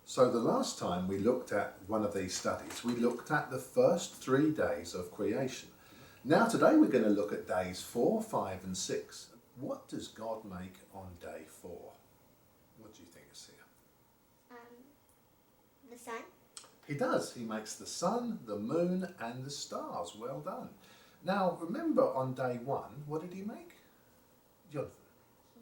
So the last time we looked at one of these studies, we looked at the first 3 days of creation. Now today we're going to look at days 4, 5 and 6. What does God make on day 4? What do you think, Asia? The sun. He does. He makes the sun, the moon and the stars. Well done. Now remember on day 1, what did he make? Jonathan? He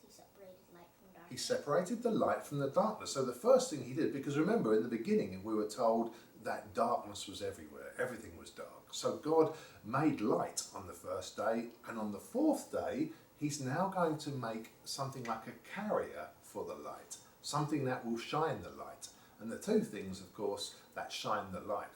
separated light from darkness. He separated the light from the darkness. So the first thing he did, because remember in the beginning we were told that darkness was everywhere, everything was dark. So God made light on the first day, and on the 4th day he's now going to make something like a carrier for the light, something that will shine the light. And the two things, of course, that shine the light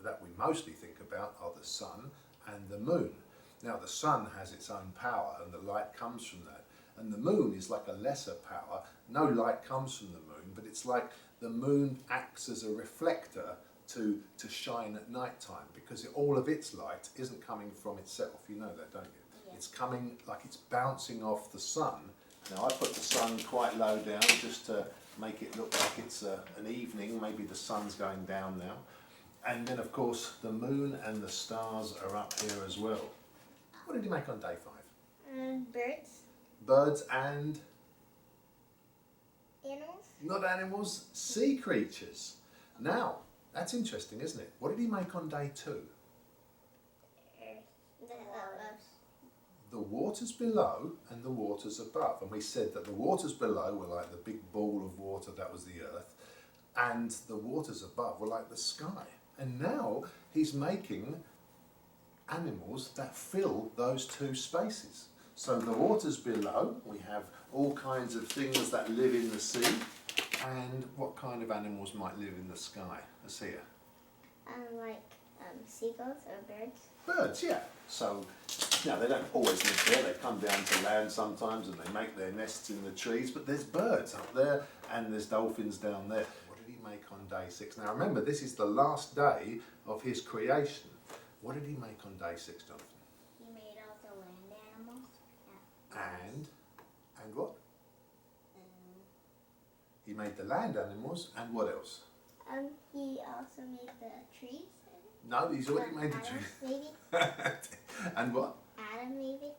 that we mostly think about are the sun and the moon. Now the sun has its own power and the light comes from that. And the moon is like a lesser power. No light comes from the moon, but it's like the moon acts as a reflector to shine at night time, because all of its light isn't coming from itself. You know that, don't you? Yeah. It's coming like it's bouncing off the sun. Now I put the sun quite low down just to make it look like it's an evening. Maybe the sun's going down now. And then of course the moon and the stars are up here as well. What did he make on day 5? Birds. Birds and... Animals. Not animals, sea creatures. Now, that's interesting, isn't it? What did he make on day 2? The waters below and the waters above. And we said that the waters below were like the big ball of water that was the earth, and the waters above were like the sky. And now he's making animals that fill those two spaces. So the waters below, we have all kinds of things that live in the sea. And what kind of animals might live in the sky? Asia? Seagulls or birds. Birds, yeah. So, now they don't always live there. They come down to land sometimes and they make their nests in the trees. But there's birds up there and there's dolphins down there. What did he make on day 6? Now remember, this is the last day of his creation. What did he make on day 6, Jonathan? He made all the land animals. And what? He made the land animals, and what else? He also made the trees. No, he's already made the trees. Maybe. And what? Adam, maybe.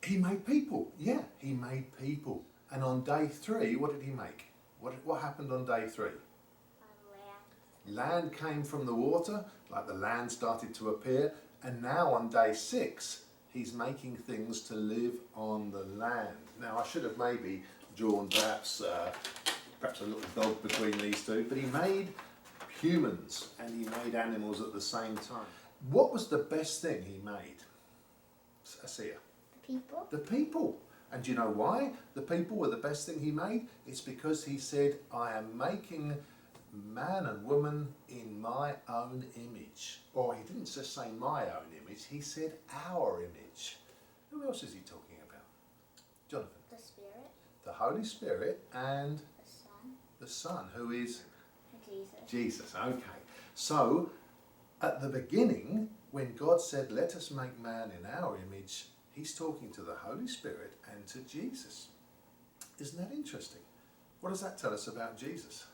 He made people. Yeah, he made people. And on day 3, what did he make? What happened on day 3? Land. Land came from the water, like the land started to appear. And now on day 6, he's making things to live on the land. Now I should have maybe drawn perhaps a little dog between these two, but he made humans and he made animals at the same time. What was the best thing he made? Asia? The people. The people. And do you know why the people were the best thing he made? It's because he said, I am making man and woman in my own image. Or he didn't just say my own image, he said our image. Who else is he talking about? Jonathan? The Spirit. The Holy Spirit and The Son. the Son, who is Jesus. Jesus. Okay. So, at the beginning, when God said, let us make man in our image, he's talking to the Holy Spirit and to Jesus. Isn't that interesting? What does that tell us about Jesus?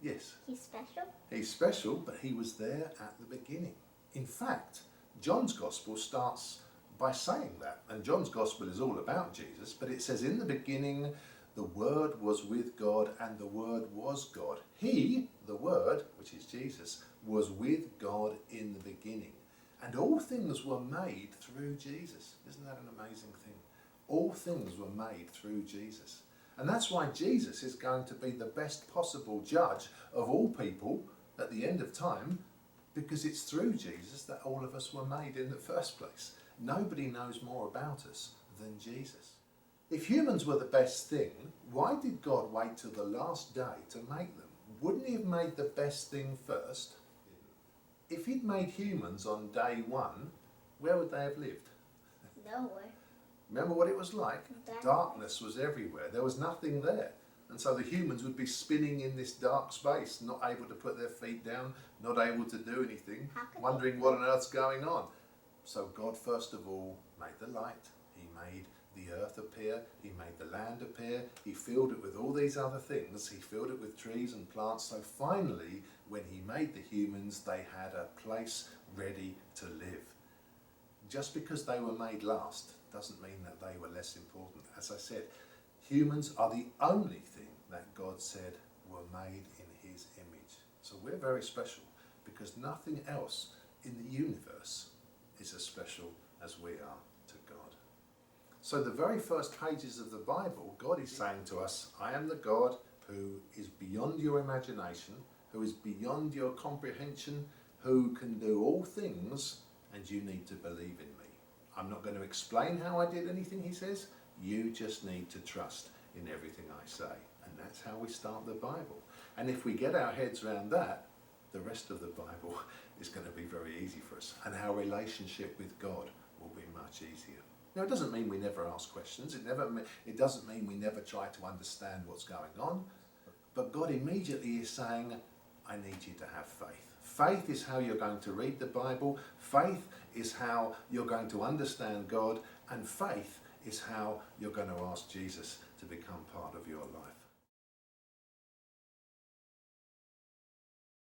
Yes. He's special. He's special, but he was there at the beginning. In fact, John's Gospel starts by saying that. And John's Gospel is all about Jesus, but it says, in the beginning, the Word was with God, and the Word was God. He, the Word, which is Jesus, was with God in the beginning. And all things were made through Jesus. Isn't that an amazing thing? All things were made through Jesus. And that's why Jesus is going to be the best possible judge of all people at the end of time, because it's through Jesus that all of us were made in the first place. Nobody knows more about us than Jesus. If humans were the best thing, why did God wait till the last day to make them? Wouldn't he have made the best thing first? If he'd made humans on day 1, where would they have lived? Nowhere. Remember what it was like? Darkness was everywhere. There was nothing there. And so the humans would be spinning in this dark space, not able to put their feet down, not able to do anything, wondering what on earth's going on. So God first of all made the light. He made the earth appear, he made the land appear, he filled it with all these other things, he filled it with trees and plants, so finally, when he made the humans, they had a place ready to live. Just because they were made last doesn't mean that they were less important. As I said, humans are the only thing that God said were made in his image. So we're very special because nothing else in the universe is as special as we are to God. So the very first pages of the Bible, God is saying to us, I am the God who is beyond your imagination, who is beyond your comprehension, who can do all things, and you need to believe in me. I'm not going to explain how I did anything, he says. You just need to trust in everything I say. And that's how we start the Bible. And if we get our heads around that, the rest of the Bible is going to be very easy for us. And our relationship with God will be much easier. Now, it doesn't mean we never ask questions. It doesn't mean we never try to understand what's going on. But God immediately is saying, I need you to have faith. Faith is how you're going to read the Bible. Faith is how you're going to understand God. And faith is how you're going to ask Jesus to become part of your life.